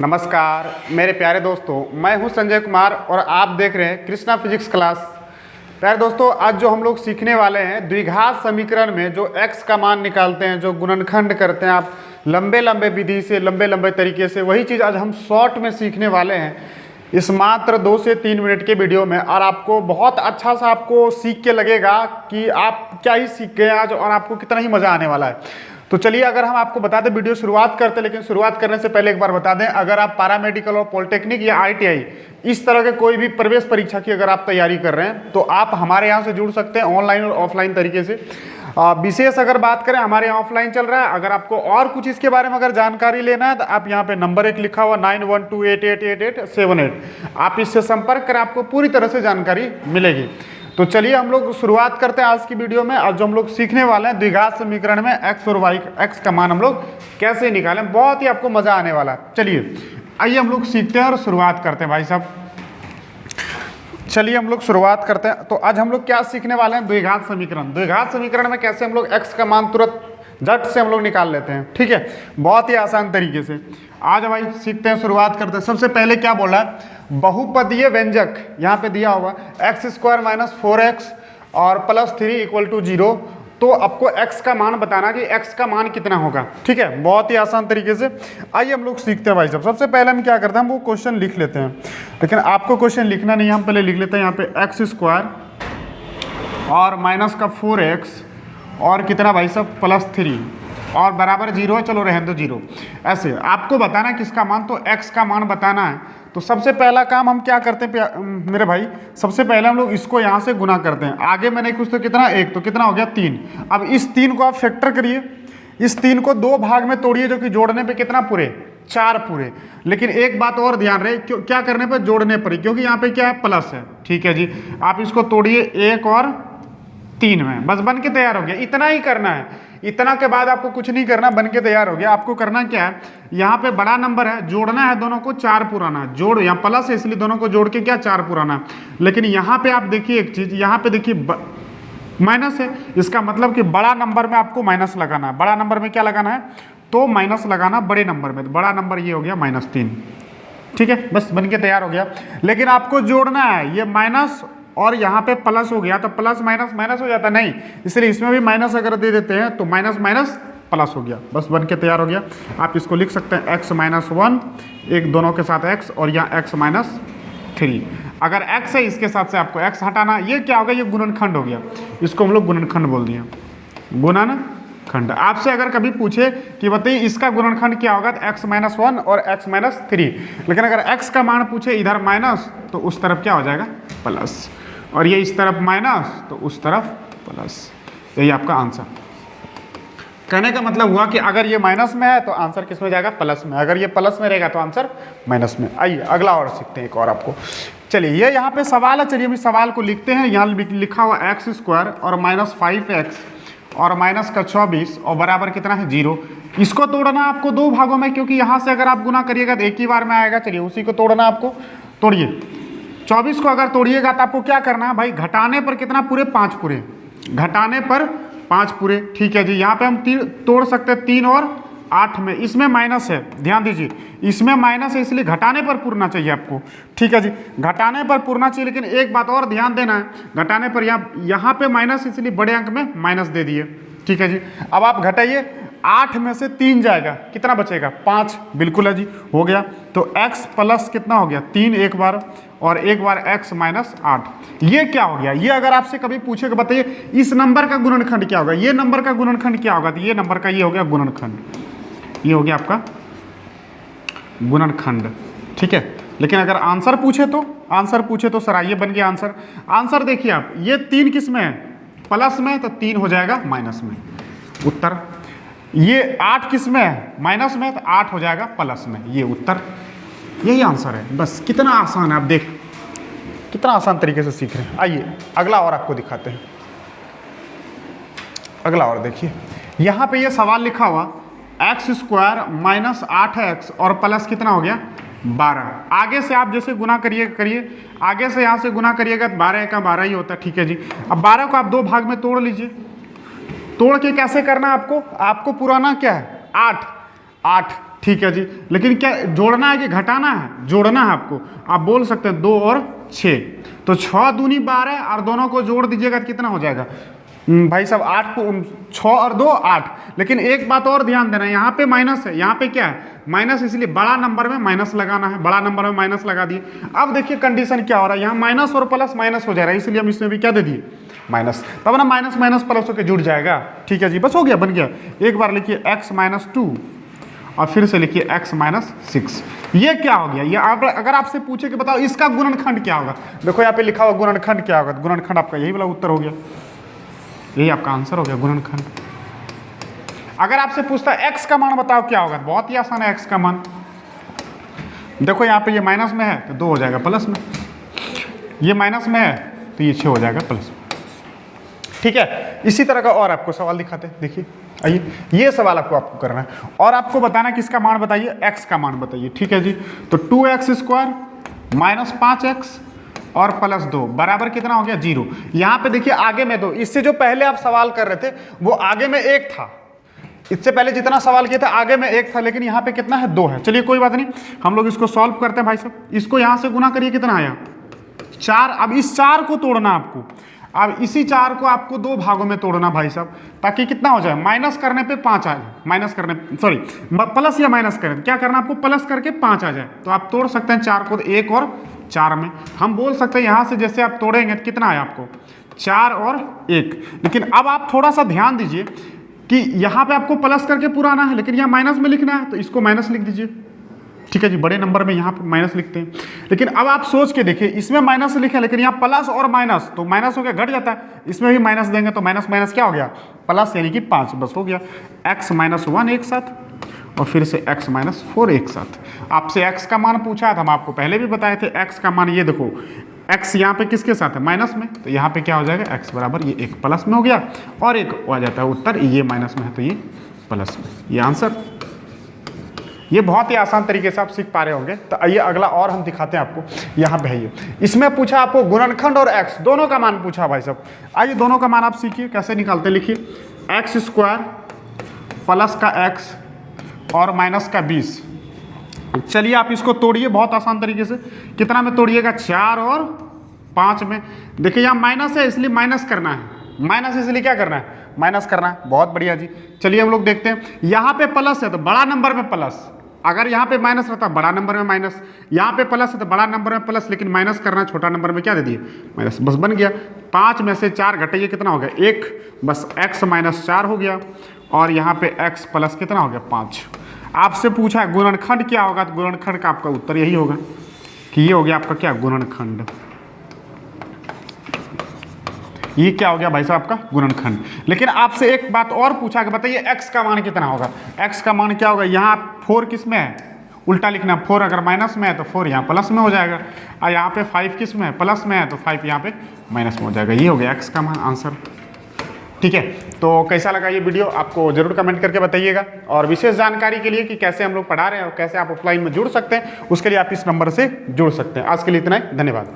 नमस्कार मेरे प्यारे दोस्तों, मैं हूं संजय कुमार और आप देख रहे हैं कृष्णा फिजिक्स क्लास। प्यारे दोस्तों, आज जो हम लोग सीखने वाले हैं द्विघात समीकरण में जो x का मान निकालते हैं, जो गुणनखंड करते हैं आप लंबे लंबे विधि से, लंबे तरीके से, वही चीज़ आज हम शॉर्ट में सीखने वाले हैं इस मात्र 2 से 3 मिनट के वीडियो में। और आपको बहुत अच्छा सा आपको सीख के लगेगा कि आप क्या ही सीख गए आज और आपको कितना ही मज़ा आने वाला है। तो चलिए, अगर हम आपको बता दें, वीडियो शुरुआत करते हैं, लेकिन शुरुआत करने से पहले एक बार बता दें, अगर आप पैरामेडिकल और पॉलिटेक्निक या ITI इस तरह के कोई भी प्रवेश परीक्षा की अगर आप तैयारी कर रहे हैं तो आप हमारे यहाँ से जुड़ सकते हैं ऑनलाइन और ऑफलाइन तरीके से। विशेष अगर बात करें, हमारे यहाँ ऑफलाइन चल रहा है। अगर आपको और कुछ इसके बारे में अगर जानकारी लेना है तो आप यहाँ पे नंबर एक लिखा हुआ 9128888878, आप इससे संपर्क करें, आपको पूरी तरह से जानकारी मिलेगी। तो चलिए हम लोग शुरुआत करते हैं आज की वीडियो में। आज जो हम लोग सीखने वाले हैं द्विघात समीकरण में x और y, x का मान हम लोग कैसे निकालें, बहुत ही आपको मजा आने वाला है। चलिए आइए हम लोग सीखते हैं और शुरुआत करते हैं भाई साहब। चलिए हम लोग शुरुआत करते हैं। तो आज हम लोग क्या सीखने वाले हैं, द्विघात समीकरण। द्विघात समीकरण में कैसे हम लोग x का मान तुरंत झट से हम लोग निकाल लेते हैं, ठीक है, बहुत ही आसान तरीके से। आज भाई सीखते हैं, शुरुआत करते हैं। सबसे पहले क्या बोला है, बहुपदीय व्यंजक यहाँ पे दिया हुआ x² - 4x और +3 = 0। तो आपको x का मान बताना कि x का मान कितना होगा, ठीक है, बहुत ही आसान तरीके से। आइए हम लोग सीखते हैं भाई साहब। सबसे पहले हम क्या करते हैं, हम वो क्वेश्चन लिख लेते हैं, लेकिन आपको क्वेश्चन लिखना नहीं है, हम पहले लिख लेते हैं। यहाँ पे x² और -4x और कितना भाई साहब +3 और बराबर 0 है, चलो रहने दो 0। ऐसे आपको बताना है किसका मान, तो x का मान बताना है। तो सबसे पहला काम हम क्या करते हैं मेरे भाई, सबसे पहले हम लोग इसको यहाँ से गुना करते हैं। आगे मैंने कुछ तो कितना 1, तो कितना हो गया 3। अब इस 3 को आप फैक्टर करिए, इस 3 को 2 भाग में तोड़िए, जो कि जोड़ने पे कितना पूरे 4 पूरे। लेकिन एक बात और ध्यान रहे, क्या करने पर, जोड़ने पर, क्योंकि यहाँ पे क्या है प्लस है, ठीक है जी। आप इसको तोड़िए 1 और 3 में, बस बन के तैयार हो गया। इतना ही करना है, इतना के बाद आपको कुछ नहीं करना, बन के तैयार हो गया। आपको करना क्या है, यहाँ पे बड़ा नंबर है, जोड़ना है दोनों को 4 पुराना, जोड़ यहाँ प्लस है इसलिए दोनों को जोड़ के क्या 4 पुराना। लेकिन यहाँ पे आप देखिए एक चीज, यहाँ पे देखिए माइनस है, इसका मतलब कि बड़ा नंबर में आपको माइनस लगाना है। बड़ा नंबर में क्या लगाना है, तो माइनस लगाना बड़े नंबर में। तो बड़ा नंबर ये हो गया -3, ठीक है, बस बन के तैयार हो गया। लेकिन आपको जोड़ना है, ये माइनस और यहाँ पे प्लस हो गया, तो प्लस माइनस माइनस हो जाता नहीं, इसलिए इसमें भी माइनस अगर दे देते हैं तो माइनस माइनस प्लस हो गया, बस बन के तैयार हो गया। आप इसको लिख सकते हैं x - 1, एक दोनों के साथ x, और यहाँ x - 3। अगर x है इसके साथ से आपको x हटाना, ये क्या होगा, ये गुणनखंड हो गया, इसको हम लोग गुणनखंड बोल दिए, गुणनखंड। आपसे अगर कभी पूछे कि बताइए इसका गुणनखंड क्या होगा, तो x - 1 और x - 3। लेकिन अगर x का मान पूछे इधर माइनस, तो उस तरफ क्या हो जाएगा प्लस, और ये इस तरफ माइनस तो उस तरफ प्लस। यही आपका आंसर। कहने का मतलब हुआ कि अगर ये माइनस में है तो आंसर किस में जाएगा, प्लस में। अगर ये प्लस में रहेगा तो आंसर माइनस में। आइए अगला और सीखते हैं एक और आपको। चलिए ये यहाँ पे सवाल है, चलिए हम इस सवाल को लिखते हैं। यहाँ लिखा हुआ x² और -5x और -24 और बराबर कितना है 0। इसको तोड़ना आपको 2 भागों में, क्योंकि यहाँ से अगर आप गुना करिएगा तो एक ही बार में आएगा। चलिए उसी को तोड़ना आपको, तोड़िए। 24 को अगर तोड़िएगा तो आपको क्या करना है भाई, घटाने पर कितना पूरे 5 पूरे, घटाने पर 5 पूरे, ठीक है जी। यहाँ पे हम तोड़ सकते हैं 3 और 8 में, इसमें माइनस है, ध्यान दीजिए, इसमें माइनस है इसलिए घटाने पर पूरना चाहिए आपको, ठीक है जी, घटाने पर पूरना चाहिए। लेकिन एक बात और ध्यान देना है, घटाने पर यहाँ पे माइनस, इसलिए बड़े अंक में माइनस दे दिए, ठीक है जी। अब आप घटाइए, 8 में से 3 जाएगा, कितना बचेगा 5, बिल्कुल है जी, हो गया। तो x प्लस कितना हो गया 3 एक बार, और एक बार x - 8। ये क्या हो गया, ये अगर आपसे कभी पूछेगा बताइए इस नंबर का गुणनखंड क्या होगा, ये नंबर का गुणनखंड क्या होगा, तो ये नंबर का ये हो गया गुणनखंड, ये हो गया आपका गुणनखंड, ठीक है। लेकिन अगर आंसर पूछे तो सर आइए बन गया आंसर। आंसर देखिए आप, ये 3 किस में है, प्लस में, तो 3 हो जाएगा माइनस में, उत्तर। ये 8 किस में है, माइनस में, तो 8 हो जाएगा प्लस में, ये उत्तर, यही आंसर है। बस कितना आसान है, आप देख कितना आसान तरीके से सीख रहे हैं। आइए अगला और आपको दिखाते हैं। अगला और देखिए, यहाँ पे ये सवाल लिखा हुआ x² - 8x और प्लस कितना हो गया 12। आगे से आप जैसे गुना करिए, आगे से यहाँ से गुना करिएगा तो 12 का 12 ही होता है, ठीक है जी। अब 12 को आप 2 भाग में तोड़ लीजिए। तोड़ के कैसे करना है आपको पुराना क्या है 8, ठीक है जी। लेकिन क्या जोड़ना है कि घटाना है? जोड़ना है आपको। आप बोल सकते हैं 2 और 6, तो 6 दूनी 12 और दोनों को जोड़ दीजिएगा तो कितना हो जाएगा भाई साहब? 8 को 6 और 2 8। लेकिन एक बात और ध्यान देना, यहाँ पे माइनस है, यहाँ पे क्या है? माइनस, इसलिए बड़ा नंबर में माइनस लगाना है। बड़ा नंबर में माइनस लगा दिए। अब देखिए कंडीशन क्या हो रहा है, यहाँ माइनस और प्लस माइनस हो जा रहा है, इसलिए हम इसमें भी क्या दे दिए? माइनस। तब ना माइनस माइनस प्लस होकर जुड़ जाएगा। ठीक है जी, बस हो गया, बन गया। एक बार लिखिए x माइनस 2 और फिर से लिखिए x माइनस 6। ये क्या हो गया? ये आप अगर आपसे पूछे कि बताओ इसका गुणनखंड क्या होगा, देखो यहाँ पे लिखा हुआ गुणनखंड क्या होगा। गुणनखंड आपका यही वाला उत्तर हो गया, यही आपका आंसर हो गया, गुणनखंड। अगर आपसे पूछता है x का मान बताओ क्या होगा, बहुत ही आसान है। x का मान देखो, यहाँ पे ये माइनस में है तो 2 हो जाएगा प्लस में, ये माइनस में है तो ये 6 हो जाएगा प्लस में। ठीक है, इसी तरह का और आपको सवाल दिखाते हैं। देखिए आइए, ये सवाल आपको करना है और आपको बताना किसका मान बताइए? x का मान बताइए। ठीक है जी, तो 2x² माइनस 5x और प्लस 2 बराबर कितना हो गया? 0। यहाँ पे देखिए आगे में 2, इससे जो पहले आप सवाल कर रहे थे वो आगे में 1 था। इससे पहले जितना सवाल किया था आगे में 1 था, लेकिन यहाँ पे कितना है? 2 है। चलिए कोई बात नहीं, हम लोग इसको सॉल्व करते हैं भाई साहब। इसको यहाँ से गुना करिए, कितना आया? 4। अब इस 4 को तोड़ना आपको, अब इसी 4 को आपको 2 भागों में तोड़ना भाई साहब, ताकि कितना हो जाए? माइनस करने पे 5 आ जाए। माइनस करने, सॉरी, प्लस या माइनस करें, क्या करना आपको? प्लस करके 5 आ जाए। तो आप तोड़ सकते हैं 4 को 1 और 4 में। हम बोल सकते हैं यहाँ से जैसे आप तोड़ेंगे तो कितना आया आपको? 4 और 1। लेकिन अब आप थोड़ा सा ध्यान दीजिए कि यहाँ पे आपको प्लस करके पूरा आना है, लेकिन यहाँ माइनस में लिखना है, तो इसको माइनस लिख दीजिए। ठीक है जी, बड़े नंबर में यहाँ पे माइनस लिखते हैं। लेकिन अब आप सोच के देखिए, इसमें माइनस लिखे लेकिन यहाँ प्लस और माइनस, तो माइनस हो गया, घट जाता है। इसमें भी माइनस देंगे तो माइनस माइनस क्या हो गया? प्लस, यानी कि 5। बस हो गया। x माइनस 1 एक साथ और फिर से x माइनस 4 एक साथ। आपसे x का मान पूछा है, हम आपको पहले भी बताए थे। x का मान ये देखो, x यहाँ पे किसके साथ है? माइनस में, तो यहाँ पे क्या हो जाएगा? x बराबर ये 1 प्लस में हो गया और 1 आ जाता है उत्तर। ये माइनस में है तो ये प्लस में, ये आंसर। ये बहुत ही आसान तरीके से आप सीख पा रहे होंगे। तो आइए अगला और हम दिखाते हैं आपको। यहाँ पे है ये, इसमें पूछा आपको गुणनखंड और x दोनों का मान पूछा भाई साहब। आइए दोनों का मान आप सीखिए कैसे निकालते हैं। लिखिए x² प्लस का x और माइनस का 20। चलिए आप इसको तोड़िए बहुत आसान तरीके से। कितना में तोड़िएगा? 4 और 5 में। देखिए यहाँ माइनस है इसलिए माइनस करना है, माइनस इसलिए क्या करना है? माइनस करना है। बहुत बढ़िया जी। चलिए हम लोग देखते हैं, यहाँ पे प्लस है तो बड़ा नंबर में प्लस, अगर यहाँ पे माइनस रहता बड़ा नंबर में माइनस, यहाँ पे प्लस है तो बड़ा नंबर में प्लस, लेकिन माइनस करना छोटा नंबर में क्या दे दिए? माइनस। बस बन गया। 5 में से 4 घटाइए, कितना हो गया? 1। बस x माइनस 4 हो गया और यहाँ पे x प्लस कितना हो गया? 5। आपसे पूछा है गुणनखंड क्या होगा, तो गुणनखंड का आपका उत्तर यही होगा कि ये हो गया आपका क्या? गुणनखंड। ये क्या हो गया भाई साहब? आपका गुणनखंड। लेकिन आपसे एक बात और पूछा कि बताइए x का मान कितना होगा? x का मान क्या होगा? यहाँ 4 किस में है? उल्टा लिखना, 4 अगर माइनस में है तो 4 यहाँ प्लस में हो जाएगा, और यहाँ पे 5 किस में है? प्लस में है, तो 5 यहाँ पे माइनस में हो जाएगा। ये हो गया x का मान, आंसर। ठीक है, तो कैसा लगा ये वीडियो आपको जरूर कमेंट करके बताइएगा। और विशेष जानकारी के लिए कि कैसे हम लोग पढ़ा रहे हैं और कैसे आप ऑफलाइन में जुड़ सकते हैं, उसके लिए आप इस नंबर से जुड़ सकते हैं। आज के लिए इतना ही, धन्यवाद।